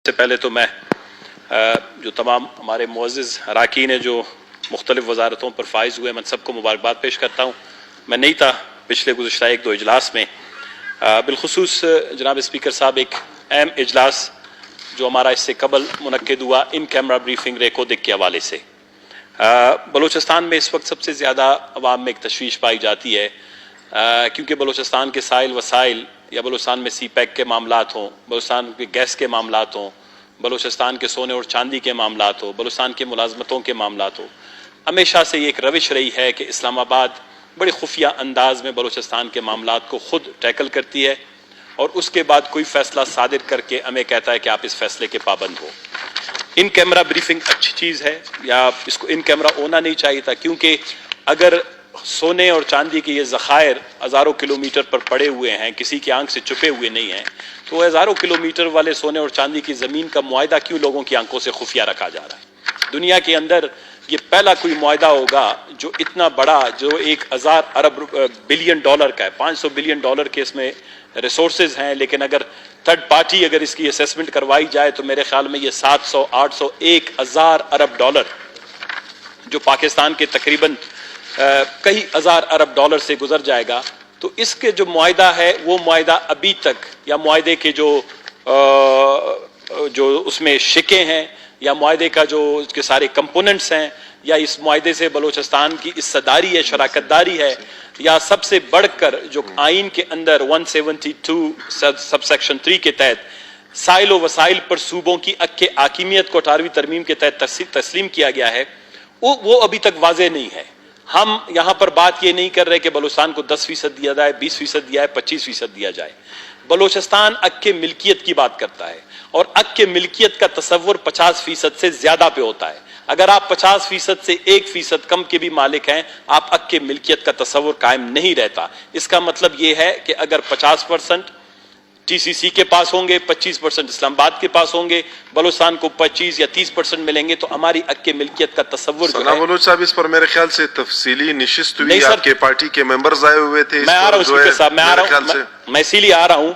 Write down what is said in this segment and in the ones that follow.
سے پہلے تو میں جو تمام ہمارے معزز اراکین ہیں جو مختلف وزارتوں پر فائز ہوئے، میں سب کو مبارکباد پیش کرتا ہوں۔ میں نہیں تھا پچھلے گزشتہ ایک دو اجلاس میں، بالخصوص جناب اسپیکر صاحب ایک اہم اجلاس جو ہمارا اس سے قبل منعقد ہوا ان کیمرہ بریفنگ ریکارڈنگ کے حوالے سے۔ بلوچستان میں اس وقت سب سے زیادہ عوام میں ایک تشویش پائی جاتی ہے، کیونکہ بلوچستان کے سائل وسائل یا بلوچستان میں سی پیک کے معاملات ہوں، بلوچستان کے گیس کے معاملات ہوں، بلوچستان کے سونے اور چاندی کے معاملات ہوں، بلوچستان کے ملازمتوں کے معاملات ہوں، ہمیشہ سے یہ ایک روش رہی ہے کہ اسلام آباد بڑے خفیہ انداز میں بلوچستان کے معاملات کو خود ٹیکل کرتی ہے اور اس کے بعد کوئی فیصلہ صادر کر کے ہمیں کہتا ہے کہ آپ اس فیصلے کے پابند ہو۔ ان کیمرہ بریفنگ اچھی چیز ہے، یا اس کو ان کیمرہ ہونا نہیں چاہیے تھا، کیونکہ اگر سونے اور چاندی کے یہ ذخائر ہزاروں کلومیٹر پر پڑے ہوئے ہیں، کسی کی آنکھ سے چھپے ہوئے نہیں ہیں، تو ہزاروں کلومیٹر والے سونے اور چاندی کی زمین کا معاہدہ کیوں لوگوں کی آنکھوں سے خفیہ رکھا جا رہا ہے؟ دنیا کے اندر یہ پہلا کوئی معاہدہ ہوگا جو اتنا بڑا، جو 1000 ارب بلین ڈالر کا ہے، 500 بلین ڈالر کے اس میں ریسورسز ہیں، لیکن اگر تھرڈ پارٹی اگر اس کی اسیسمنٹ کروائی جائے تو میرے خیال میں یہ 700 800 1000 ارب ڈالر، جو پاکستان کے تقریباً کئی ہزار ارب ڈالر سے گزر جائے گا۔ تو اس کے جو معاہدہ ہے وہ معاہدہ ابھی تک، یا معاہدے کے جو اس میں شکیں ہیں، یا معاہدے کا جو اس کے سارے کمپوننٹس ہیں، یا اس معاہدے سے بلوچستان کی حصہ داری ہے، شراکت داری ہے، یا سب سے بڑھ کر جو آئین کے اندر 172 سب سیکشن 3 کے تحت سائل و وسائل پر صوبوں کی حاکمیت کو 18ویں ترمیم کے تحت تسلیم کیا گیا ہے، وہ ابھی تک واضح نہیں ہے۔ ہم یہاں پر بات یہ نہیں کر رہے کہ بلوچستان کو 10% دیا جائے، 20% دیا ہے، 25% دیا جائے۔ بلوچستان حق کے ملکیت کی بات کرتا ہے، اور حق کے ملکیت کا تصور 50% سے زیادہ پہ ہوتا ہے۔ اگر آپ 50% سے 1% کم کے بھی مالک ہیں، آپ حق کے ملکیت کا تصور قائم نہیں رہتا۔ اس کا مطلب یہ ہے کہ اگر 50% ٹی سی سی کے پاس ہوں گے، 25% اسلام آباد کے پاس ہوں گے، بلوچستان کو 25 یا 30% ملیں گے، تو ہماری حق کے ملکیت کا تصور جو ہے۔ بلوچ صاحب، اس پر میرے خیال سے تفصیلی نشست ہوئی، آپ کے پارٹی کے ممبرز آئے ہوئے تھے۔ میں آ رہا ہوں اسپیکر صاحب، میں اسی لیے آ رہا ہوں،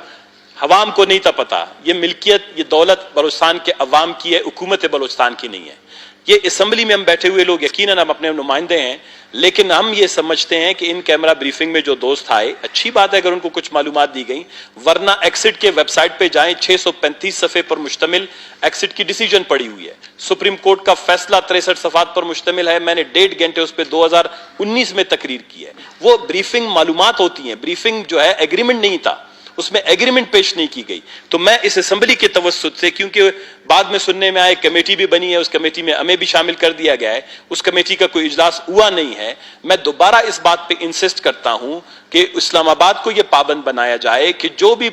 عوام کو نہیں تھا پتا، یہ ملکیت، یہ دولت بلوچستان کے عوام کی ہے، حکومت بلوچستان کی نہیں ہے۔ یہ اسمبلی میں ہم بیٹھے ہوئے لوگ یقیناً ہم اپنے نمائندے ہیں، لیکن ہم یہ سمجھتے ہیں کہ ان کیمرہ بریفنگ میں جو دوست آئے، اچھی بات ہے اگر ان کو کچھ معلومات دی گئیں، ورنہ ایکسٹ کے ویب سائٹ پہ جائیں، 635 صفحے پر مشتمل ایکسٹ کی ڈیسیجن پڑی ہوئی ہے، سپریم کورٹ کا فیصلہ 63 صفحات پر مشتمل ہے، میں نے 1.5 گھنٹے اس پہ 2019 میں تقریر کی ہے۔ وہ بریفنگ معلومات ہوتی ہیں، بریفنگ جو ہے ایگریمنٹ نہیں تھا، اس میں ایگریمنٹ پیش نہیں کی گئی۔ تو میں اس اسمبلی کے توسط سے، کیونکہ بعد میں سننے میں آئے کمیٹی بھی بنی ہے، اس کمیٹی میں ہمیں بھی شامل کر دیا گیا ہے، اس کمیٹی کا کوئی اجلاس ہوا نہیں ہے، میں دوبارہ اس بات پہ انسسٹ کرتا ہوں کہ اسلام آباد کو یہ پابند بنایا جائے کہ جو بھی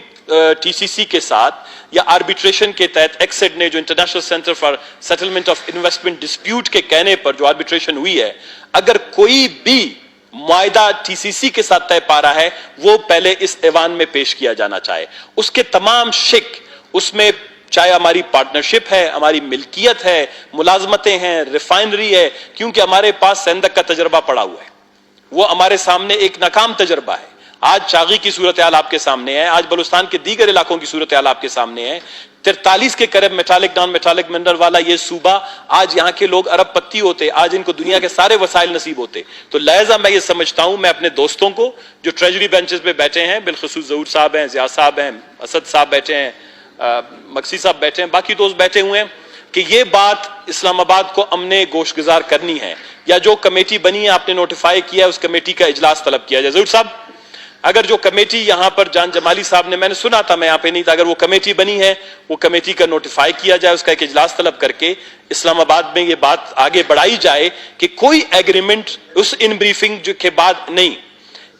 ٹی سی سی کے ساتھ یا آربیٹریشن کے تحت ایکسڈ نے، جو international centre for settlement of investment dispute کے کہنے پر جو آربیٹریشن ہوئی ہے، اگر کوئی بھی معاہدہ ٹی سی سی کے ساتھ طے پا رہا ہے، وہ پہلے اس ایوان میں پیش کیا جانا چاہے۔ اس کے تمام شک، اس میں چاہے ہماری پارٹنرشپ ہے، ہماری ملکیت ہے، ملازمتیں ہیں، ریفائنری ہے، کیونکہ ہمارے پاس سندھ کا تجربہ پڑا ہوا ہے، وہ ہمارے سامنے ایک ناکام تجربہ ہے۔ آج چاغی کی صورتحال آپ کے سامنے ہے، آج بلوچستان کے دیگر علاقوں کی صورتحال آپ کے سامنے ہے۔ 43 کے قریب میٹالک نان میٹالک منرل والا یہ صوبہ، آج یہاں کے لوگ ارب پتی ہوتے، آج ان کو دنیا کے سارے وسائل نصیب ہوتے۔ تو لہذا میں یہ سمجھتا ہوں، میں اپنے دوستوں کو جو ٹریجری بینچز پہ بیٹھے ہیں، بالخصوص ظہور صاحب ہیں، ضیاء صاحب ہیں، اسد صاحب بیٹھے ہیں، مکسی صاحب بیٹھے ہیں، باقی دوست بیٹھے ہوئے ہیں، کہ یہ بات اسلام آباد کو ہم نے گوش گزار کرنی ہے، یا جو کمیٹی بنی ہے آپ نے نوٹیفائی کیا ہے، اس کمیٹی کا اجلاس طلب کیا جائے۔ ظہور صاحب، اگر جو کمیٹی یہاں پر جان جمالی صاحب نے، میں نے سنا تھا، میں یہاں پہ نہیں تھا، اگر وہ کمیٹی بنی ہے، وہ کمیٹی کا نوٹیفائی کیا جائے، اس کا ایک اجلاس طلب کر کے اسلام آباد میں یہ بات آگے بڑھائی جائے کہ کوئی ایگریمنٹ اس ان بریفنگ کے بعد نہیں،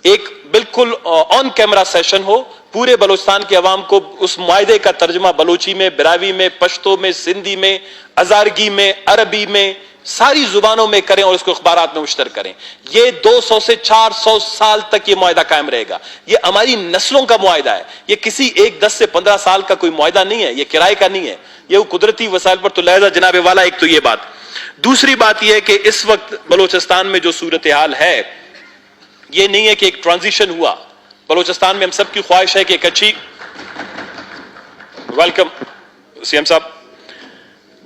ایک بالکل آن کیمرہ سیشن ہو، پورے بلوچستان کے عوام کو اس معاہدے کا ترجمہ بلوچی میں، براوی میں، پشتو میں، سندھی میں، ہزارگی میں، عربی میں، ساری زبانوں میں کریں اور اس کو اخبارات میں مشتر کریں۔ یہ 200 سے 400 سال تک یہ معاہدہ قائم رہے گا، یہ ہماری نسلوں کا معاہدہ ہے، یہ کسی 10 سے 15 سال کا کوئی معاہدہ نہیں ہے، یہ کرائے کا نہیں ہے، یہ قدرتی وسائل پر۔ تو لہذا جناب والا، ایک تو یہ بات۔ دوسری بات یہ ہے کہ اس وقت بلوچستان میں جو صورتحال ہے، یہ نہیں ہے کہ ایک ٹرانزیشن ہوا بلوچستان میں۔ ہم سب کی خواہش ہے کہ ایک اچھی، ویلکم سی ایم صاحب،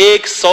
100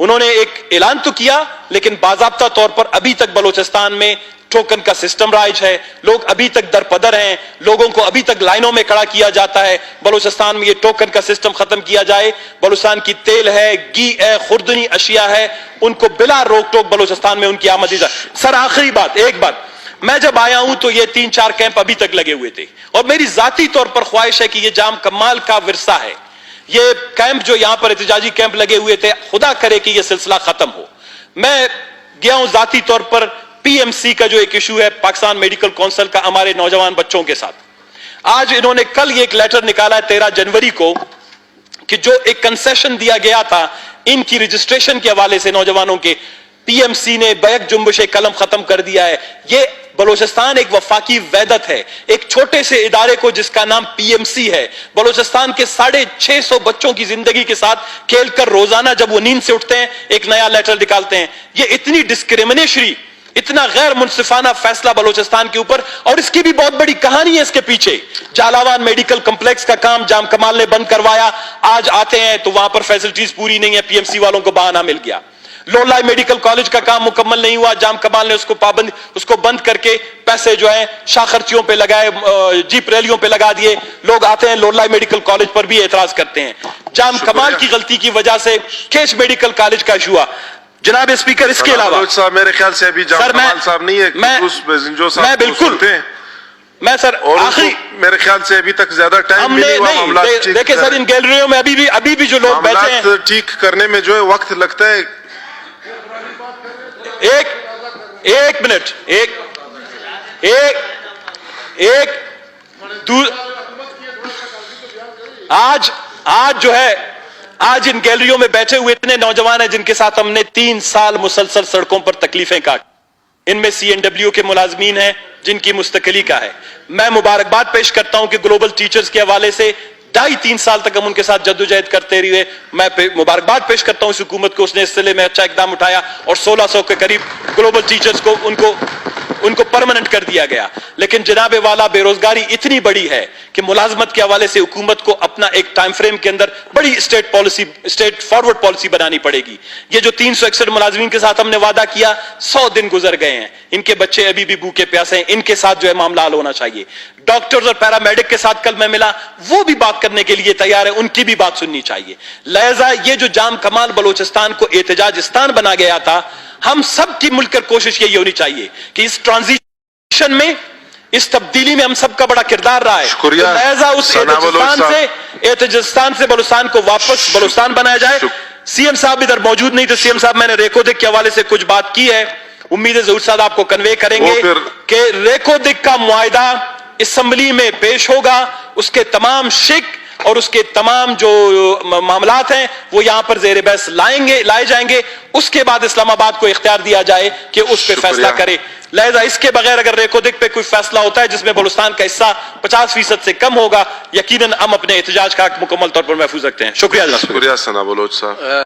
انہوں نے ایک اعلان تو کیا لیکن باضابطہ طور پر ابھی تک بلوچستان میں ٹوکن کا سسٹم رائج ہے, لوگ ابھی تک درپدر ہیں, لوگوں کو ابھی تک لائنوں میں کھڑا کیا جاتا ہے. بلوچستان میں یہ ٹوکن کا سسٹم ختم کیا جائے. بلوچستان کی تیل ہے, گھی ہے, خوردنی اشیاء ہے, ان کو بلا روک ٹوک بلوچستان میں ان کی آمد جائے. سر آخری بات, ایک بات, میں جب آیا ہوں تو یہ 3-4 کیمپ ابھی تک لگے ہوئے تھے, اور میری ذاتی طور پر خواہش ہے کہ یہ جام کمال کا ورثہ ہے. یہ کیمپ جو یہاں پر احتجاجی کیمپ لگے ہوئے تھے, خدا کرے کہ یہ سلسلہ ختم ہو. میں گیا ہوں ذاتی طور پر پی ایم سی کا جو ایک ایشو ہے پاکستان میڈیکل کونسل کا ہمارے نوجوان بچوں کے ساتھ. آج انہوں نے کل یہ ایک لیٹر نکالا ہے 13 جنوری کو کہ جو ایک کنسیشن دیا گیا تھا ان کی رجسٹریشن کے حوالے سے نوجوانوں کے, پی ایم سی نے بیک جنبش قلم ختم کر دیا ہے. یہ بلوچستان ایک وفاقی وحدت ہے, ایک چھوٹے سے ادارے کو جس کا نام پی ایم سی ہے, بلوچستان کے 650 بچوں کی زندگی کے ساتھ کھیل کر روزانہ جب وہ نیند سے اٹھتے ہیں ایک نیا لیٹر نکالتے ہیں. یہ اتنی ڈسکریمنیشری, اتنا غیر منصفانہ فیصلہ بلوچستان کے اوپر, اور اس کی بھی بہت بڑی کہانی ہے اس کے پیچھے. جالاوان میڈیکل کمپلیکس کا کام جام کمال نے بند کروایا, آج آتے ہیں تو وہاں پر فیسلٹیز پوری نہیں ہے, پی ایم سی والوں کو بہانہ مل گیا. لولائی میڈیکل کالج کا کام مکمل نہیں ہوا, جام کمال نے اس کو بند کر کے پیسے جو ہیں شاہ خرچیوں پہ لگائے, جیپ ریلیوں پہ لگا دیے. لوگ آتے ہیں لولائی میڈیکل کالج پر بھی اعتراض کرتے ہیں. جام کمال کی غلطی کی وجہ سے کیش میڈیکل کالج کا ایشو ہوا. جناب اسپیکر, اس کے علاوہ صاحب میرے خیال سے ابھی جام کمال صاحب نہیں ہے, میں بالکل میں سر آخری میرے خیال سے ابھی تک زیادہ ٹائم بھی نہیں ہوا معاملات. دیکھیں سر, ان گیلریوں میں ابھی بھی جو لوگ بیٹھے ہیں, ٹھیک کرنے میں جو ہے وقت لگتا ہے. ایک منٹ, آج جو ہے, آج ان گیلریوں میں بیٹھے ہوئے اتنے نوجوان ہیں جن کے ساتھ ہم نے 3 سال مسلسل سڑکوں پر تکلیفیں کاٹی. ان میں سی این ڈبلیو کے ملازمین ہیں جن کی مستقلی کا ہے. میں مبارکباد پیش کرتا ہوں کہ گلوبل ٹیچرز کے حوالے سے 2.5-3 سال تک ہم ان کے ساتھ جدوجہد کرتے رہے. میں مبارکباد پیش کرتا ہوں اس حکومت کو, اس نے اس سلسلے میں اچھا اقدام اٹھایا اور 1600 کے قریب گلوبل ٹیچرز کو ان کو پرماننٹ کر دیا گیا. لیکن جناب والا بے روزگاری اتنی بڑی ہے کہ ملازمت کے حوالے سے حکومت کو اپنا ایک ٹائم فریم کے اندر بڑی اسٹیٹ فارورڈ پالیسی بنانی پڑے گی. یہ جو 361 ملازمین کے ساتھ ہم نے وعدہ کیا, 100 دن گزر گئے ہیں, ان کے بچے ابھی بھی بھوکے پیاسے ہیں, ان کے ساتھ جو ہے معاملہ حل ہونا چاہیے. ڈاکٹرز اور پیرامیڈک کے ساتھ کل میں ملا, وہ بھی بات کرنے کے لیے تیار ہے, ان کی بھی بات سننی چاہیے. لہذا یہ جو جام کمال بلوچستان کو احتجاجستان بنا گیا تھا, ہم سب کی مل کر کوشش یہی ہونی چاہیے کہ اس ٹرانزیشن میں, اس تبدیلی میں ہم سب کا بڑا کردار رہا ہے. لہذا اس احتجاجستان سے بلوچستان کو واپس بلوچستان بنایا جائے. سی ایم صاحب ادھر موجود نہیں تھے. سی ایم صاحب میں نے ریکو دک کے حوالے سے کچھ بات کی ہے, امید ہے ظہور صاحب آپ کو کنوے کریں گے کہ ریکو دک کا معاہدہ اسمبلی میں پیش ہوگا. اس کے تمام شک اور اس کے تمام جو معاملات ہیں وہ یہاں پر زیر بحث لائے جائیں گے. اس کے بعد اسلام آباد کو اختیار دیا جائے کہ اس پہ فیصلہ کرے. لہذا اس کے بغیر اگر ریکو دک پہ کوئی فیصلہ ہوتا ہے جس میں بلوچستان کا حصہ 50% سے کم ہوگا, یقیناً ہم اپنے احتجاج کا حق مکمل طور پر محفوظ رکھتے ہیں. شکریہ. شکریہ ثنا بلوچ صاحب.